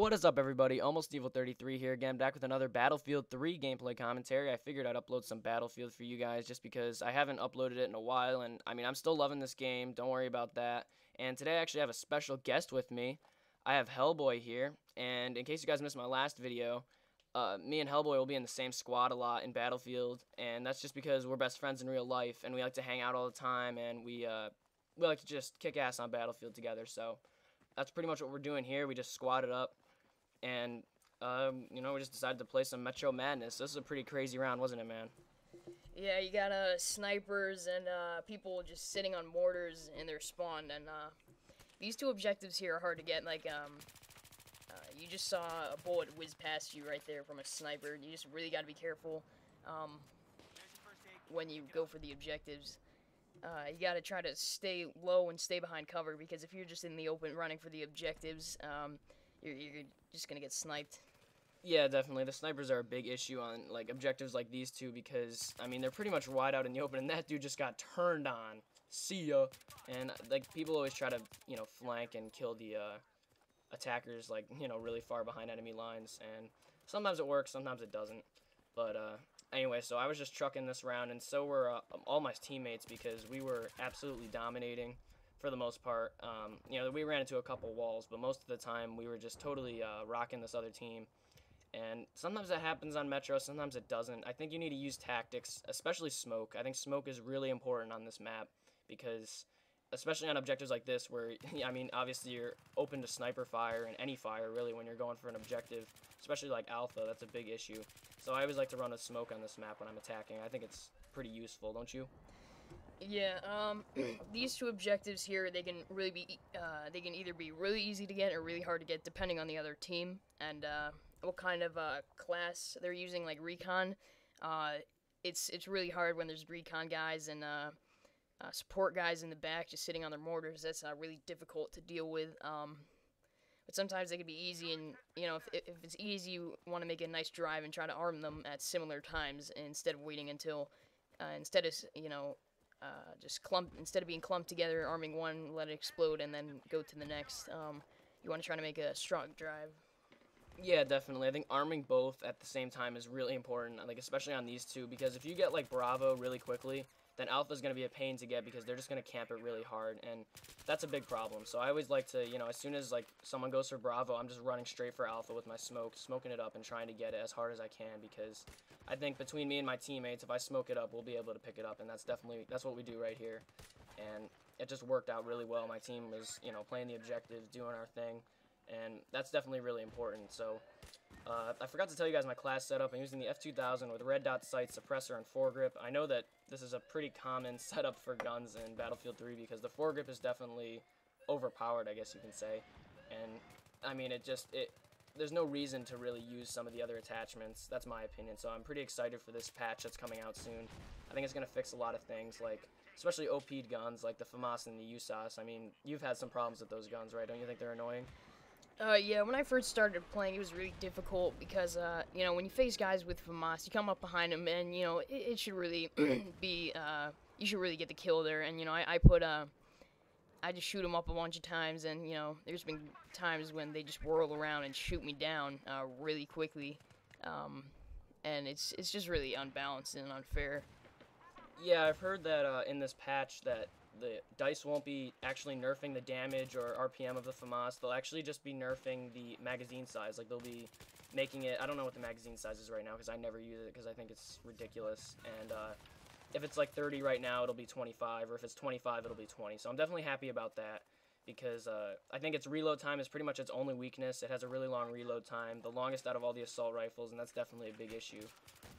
What is up, everybody? Almost Evil 33 here again, back with another Battlefield 3 gameplay commentary. I figured I'd upload some Battlefield for you guys just because I haven't uploaded it in a while, and I mean, I'm still loving this game. Don't worry about that. And today I actually have a special guest with me. I have Hellboy here, and in case you guys missed my last video, me and Hellboy will be in the same squad a lot in Battlefield, and that's just because we're best friends in real life, and we like to hang out all the time, and we like to just kick ass on Battlefield together. So that's pretty much what we're doing here. We just squatted up. And, we just decided to play some Metro Madness. This is a pretty crazy round, wasn't it, man? Yeah, you got snipers and people just sitting on mortars in their spawn, and these two objectives here are hard to get. Like, you just saw a bullet whiz past you right there from a sniper. You just really got to be careful when you go for the objectives. You got to try to stay low and stay behind cover, because if you're just in the open running for the objectives, you're just gonna get sniped. Yeah, definitely. The snipers are a big issue on like objectives like these two because I mean they're pretty much wide out in the open, and that dude just got turned on. See ya. And like people always try to flank and kill the attackers like really far behind enemy lines, and sometimes it works, sometimes it doesn't. But anyway, so I was just trucking this round, and so were all my teammates because we were absolutely dominating. For the most part, we ran into a couple walls, but most of the time we were just totally rocking this other team. And sometimes that happens on Metro, sometimes it doesn't. I think you need to use tactics, especially smoke. I think smoke is really important on this map because, especially on objectives like this where, I mean, obviously you're open to sniper fire and any fire, really, when you're going for an objective, especially like Alpha. That's a big issue. So I always like to run a smoke on this map when I'm attacking. I think it's pretty useful, don't you? Yeah, these two objectives here, they can really be, they can either be really easy to get or really hard to get, depending on the other team, and, what kind of, class they're using, like recon. It's really hard when there's recon guys and, support guys in the back just sitting on their mortars. That's, really difficult to deal with, but sometimes they can be easy, and, if it's easy, you want to make a nice drive and try to arm them at similar times instead of waiting until, instead of being clumped together, arming one, let it explode, and then go to the next. You want to try to make a strong drive. Yeah, definitely. I think arming both at the same time is really important, like especially on these two, because if you get like Bravo really quickly, then Alpha's going to be a pain to get because they're just going to camp it really hard, and that's a big problem. So I always like to, as soon as like someone goes for Bravo, I'm just running straight for Alpha with my smoke, smoking it up and trying to get it as hard as I can, because I think between me and my teammates, if I smoke it up, we'll be able to pick it up, and that's what we do right here. And it just worked out really well. My team was, playing the objectives, doing our thing, and that's definitely really important. So I forgot to tell you guys my class setup. I'm using the F2000 with red dot sight, suppressor, and foregrip. I know that this is a pretty common setup for guns in Battlefield 3 because the foregrip is definitely overpowered, I guess you can say. And I mean, there's no reason to really use some of the other attachments. That's my opinion. So I'm pretty excited for this patch that's coming out soon. I think it's going to fix a lot of things, like especially OP'd guns like the FAMAS and the USAS. I mean, you've had some problems with those guns, right? Don't you think they're annoying? Yeah, when I first started playing, it was really difficult because, when you face guys with FAMAS, you come up behind them, and, it should really be, you should really get the kill there, and, I just shoot them up a bunch of times, and, there's been times when they just whirl around and shoot me down, really quickly, and it's just really unbalanced and unfair. Yeah, I've heard that, in this patch that the DICE won't be actually nerfing the damage or RPM of the FAMAS. They'll actually just be nerfing the magazine size. Like, they'll be making it... I don't know what the magazine size is right now because I never use it because I think it's ridiculous. And if it's like 30 right now, it'll be 25. Or if it's 25, it'll be 20. So I'm definitely happy about that because I think its reload time is pretty much its only weakness. It has a really long reload time, the longest out of all the assault rifles, and that's definitely a big issue.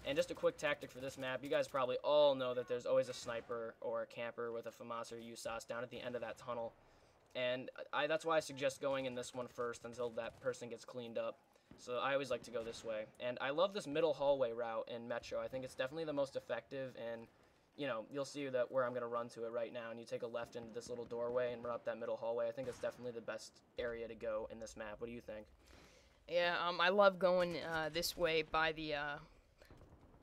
And just a quick tactic for this map, you guys probably all know that there's always a sniper or a camper with a FAMAS or USAS down at the end of that tunnel. And that's why I suggest going in this one first until that person gets cleaned up. So I always like to go this way. And I love this middle hallway route in Metro. I think it's definitely the most effective, and you'll see that where I'm going to run to it right now, and you take a left into this little doorway and run up that middle hallway. I think it's definitely the best area to go in this map. What do you think? Yeah, I love going this way by the...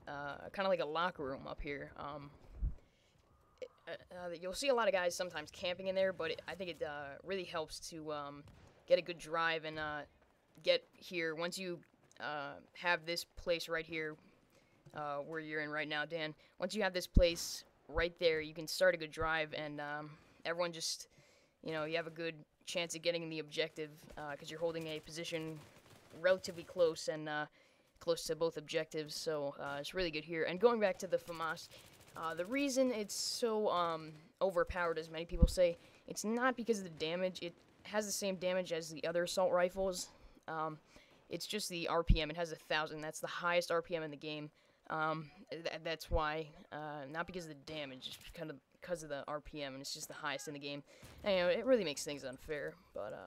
kind of like a locker room up here. You'll see a lot of guys sometimes camping in there, but I think it really helps to get a good drive and get here, once you have this place right here, where you're in right now, Dan, once you have this place right there, you can start a good drive, and everyone just, you have a good chance of getting the objective, because you're holding a position relatively close and close to both objectives, so it's really good here. And going back to the FAMAS, the reason it's so overpowered, as many people say, it's not because of the damage. It has the same damage as the other assault rifles. It's just the RPM. It has 1,000. That's the highest RPM in the game. That's why, not because of the damage, just because of the RPM, and it's just the highest in the game. And, it really makes things unfair, but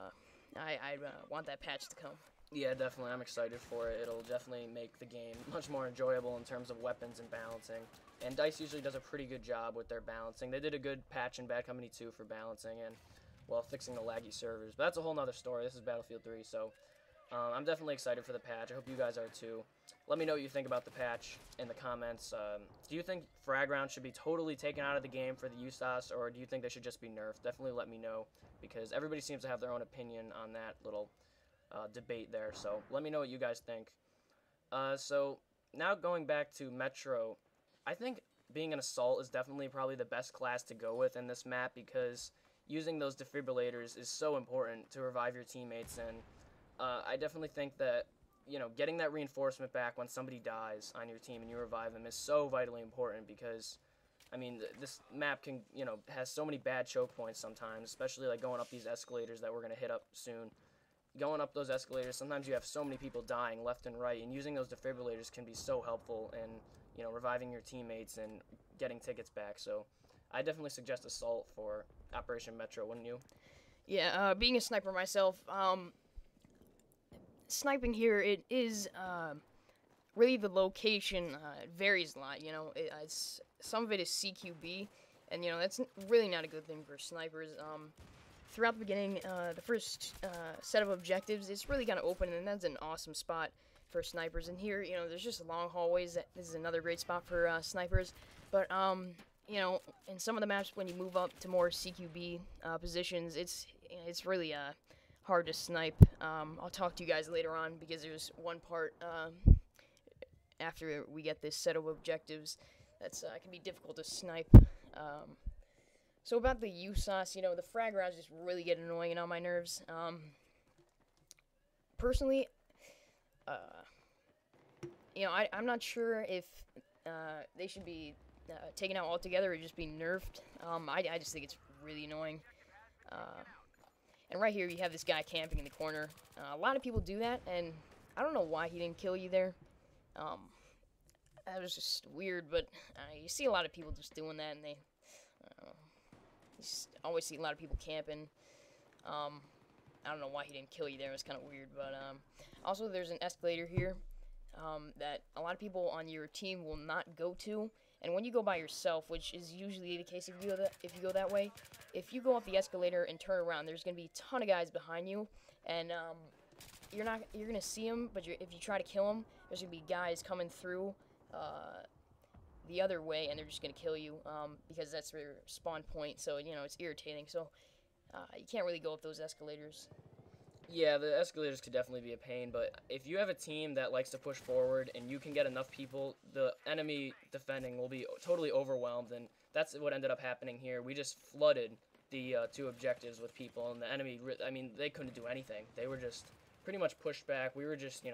I want that patch to come. Yeah, definitely. I'm excited for it. It'll definitely make the game much more enjoyable in terms of weapons and balancing. And DICE usually does a pretty good job with their balancing. They did a good patch in Bad Company 2 for balancing and, well, fixing the laggy servers. But that's a whole nother story. This is Battlefield 3, so I'm definitely excited for the patch. I hope you guys are too. Let me know what you think about the patch in the comments. Do you think frag rounds should be totally taken out of the game for the USAS, or do you think they should just be nerfed? Definitely let me know, because everybody seems to have their own opinion on that little debate there. So let me know what you guys think. So now going back to Metro, I think being an assault is definitely probably the best class to go with in this map, because using those defibrillators is so important to revive your teammates, and I definitely think that, getting that reinforcement back when somebody dies on your team and you revive them is so vitally important, because, I mean, this map can, has so many bad choke points sometimes, especially like going up these escalators that we're going to hit up soon. Going up those escalators, sometimes you have so many people dying left and right, and using those defibrillators can be so helpful in, reviving your teammates and getting tickets back. So I definitely suggest assault for Operation Metro, wouldn't you? Yeah, being a sniper myself, sniping here, it is really the location. It varies a lot. Some of it is CQB, and that's really not a good thing for snipers. Throughout the beginning, the first set of objectives, it's really kind of open, and that's an awesome spot for snipers. And here, there's just long hallways. This is another great spot for snipers. But in some of the maps, when you move up to more CQB positions, it's really hard to snipe. I'll talk to you guys later on, because there's one part after we get this set of objectives that's can be difficult to snipe. So about the USAS, the frag rounds just really get annoying on my nerves. Personally, I'm not sure if they should be taken out altogether or just be nerfed. I just think it's really annoying. And right here, you have this guy camping in the corner. A lot of people do that, and I don't know why he didn't kill you there. That was just weird, but you see a lot of people just doing that, and you always see a lot of people camping. I don't know why he didn't kill you there. It was kind of weird, but also there's an escalator here that a lot of people on your team will not go to. And when you go by yourself, which is usually the case if you go that way, if you go up the escalator and turn around, there's gonna be a ton of guys behind you, and you're gonna see them, but if you try to kill them, there's gonna be guys coming through the other way, and they're just gonna kill you because that's their spawn point. So it's irritating. So you can't really go up those escalators. Yeah, the escalators could definitely be a pain, but if you have a team that likes to push forward and you can get enough people, the enemy defending will be totally overwhelmed, and that's what ended up happening here. We just flooded the two objectives with people, and the enemy, they couldn't do anything. They were just pretty much pushed back. We were just,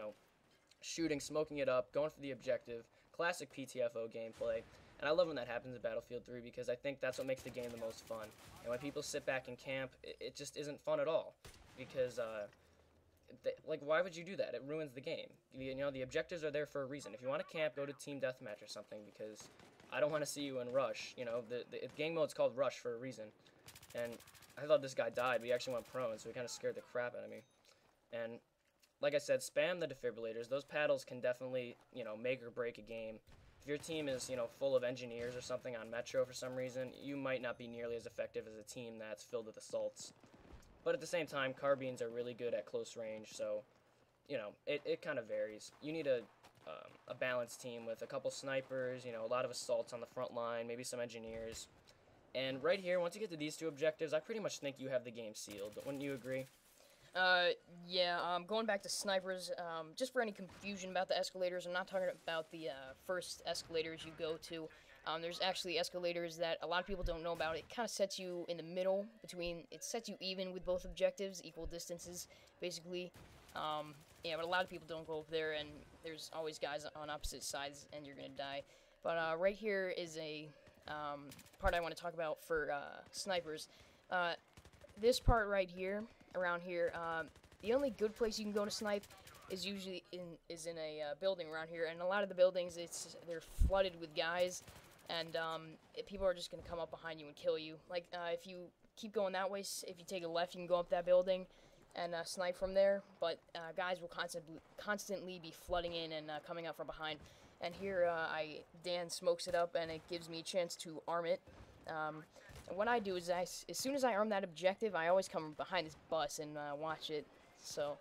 shooting, smoking it up, going for the objective. Classic PTFO gameplay. And I love when that happens in Battlefield 3, because I think that's what makes the game the most fun. And when people sit back and camp, it just isn't fun at all. Because, why would you do that? It ruins the game. The objectives are there for a reason. If you want to camp, go to Team Deathmatch or something, because I don't want to see you in Rush. The game mode's called Rush for a reason. And I thought this guy died, but he actually went prone, so he kind of scared the crap out of me. And like I said, spam the defibrillators. Those paddles can definitely, make or break a game. If your team is, full of engineers or something on Metro for some reason, you might not be nearly as effective as a team that's filled with assaults. But at the same time, carbines are really good at close range, so, it kind of varies. You need a balanced team with a couple snipers, a lot of assaults on the front line, maybe some engineers. And right here, once you get to these two objectives, I pretty much think you have the game sealed. Wouldn't you agree? Yeah, going back to snipers, just for any confusion about the escalators, I'm not talking about the first escalators you go to. There's actually escalators that a lot of people don't know about. It kind of sets you in the middle between, it sets you even with both objectives, equal distances, basically. Yeah, but a lot of people don't go up there, and there's always guys on opposite sides, and you're gonna die. But right here is a part I want to talk about for snipers. This part right here, around here, the only good place you can go to snipe is usually in a building around here, and a lot of the buildings they're flooded with guys, and people are just gonna come up behind you and kill you. Like if you keep going that way, if you take a left, you can go up that building and snipe from there. But guys will constantly be flooding in and coming up from behind. And here Dan smokes it up, and it gives me a chance to arm it. And what I do is as soon as I arm that objective, I always come behind this bus and watch it. So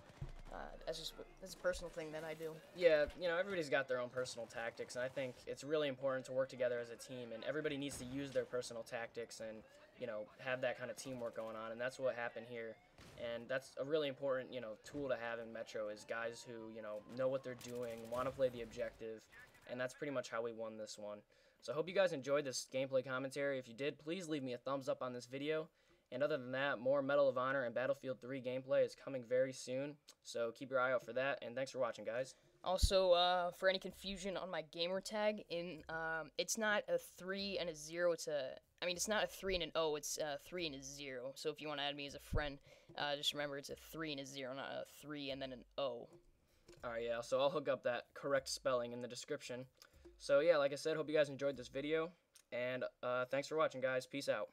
that's a personal thing that I do. Yeah, you know, everybody's got their own personal tactics, and I think it's really important to work together as a team, and everybody needs to use their personal tactics and, you know, have that kind of teamwork going on, and that's what happened here. And that's a really important, you know, tool to have in Metro is guys who, you know what they're doing, want to play the objective, and that's pretty much how we won this one. So I hope you guys enjoyed this gameplay commentary. If you did, please leave me a thumbs up on this video. And other than that, more Medal of Honor and Battlefield 3 gameplay is coming very soon. So keep your eye out for that, and thanks for watching, guys. Also, for any confusion on my gamer tag, it's not a 3 and a 0, it's not a 3 and an O, it's a 3 and a 0. So if you want to add me as a friend, just remember it's a 3 and a 0, not a 3 and then an O. Alright, yeah, so I'll hook up that correct spelling in the description. So yeah, like I said, hope you guys enjoyed this video, and thanks for watching, guys. Peace out.